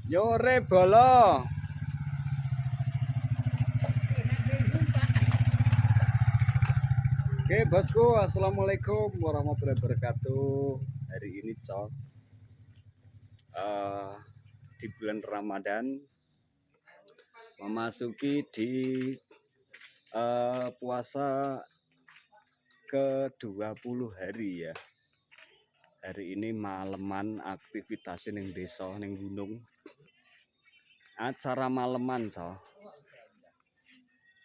Yore bolo. Oke bosku, assalamualaikum warahmatullahi wabarakatuh. Hari ini di bulan Ramadan memasuki di puasa ke-20 hari ya. Hari ini maleman aktivitas ning desa ning gunung. Acara maleman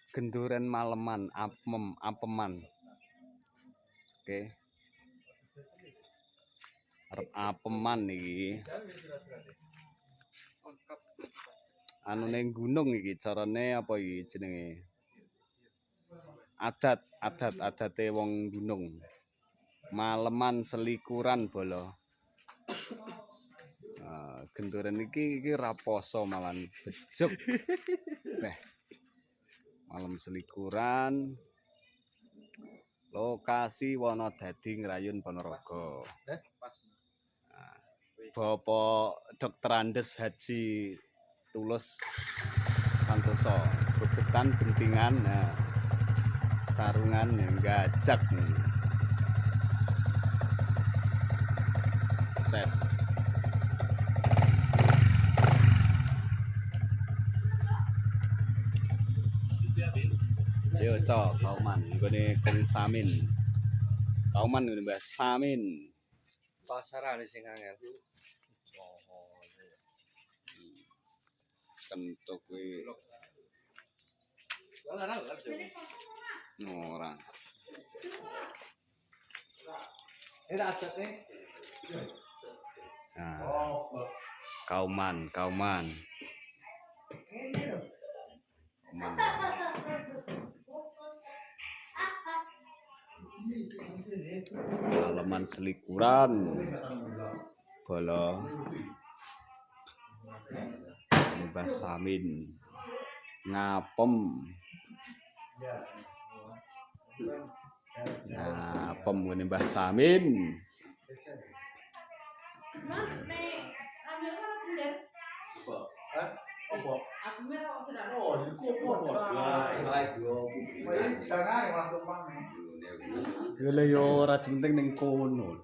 genduren maleman, apeman. Oke. Arep apeman iki. Anu ning gunung iki carane apa iki jenenge? Adat-adate wong gunung. Maleman selikuran bolo. Genduren iki raposo malan bejeg. Malam selikuran. Lokasi Wonodadi Ngrayun Ponorogo. Bapak Dr. Andes Haji Tulus Santoso, bebetan bentingan, sarungan yang gajak ses. Yo kauman, gue kong samin, kauman gue bahas samin. Pasaran sing angel. Kentuk kuwi. Ora. Kauman. Maleman selikuran. Bolo. Mbah Samin. Ngapem ngene Mbah Samin. Lha yo ora penting ning kono.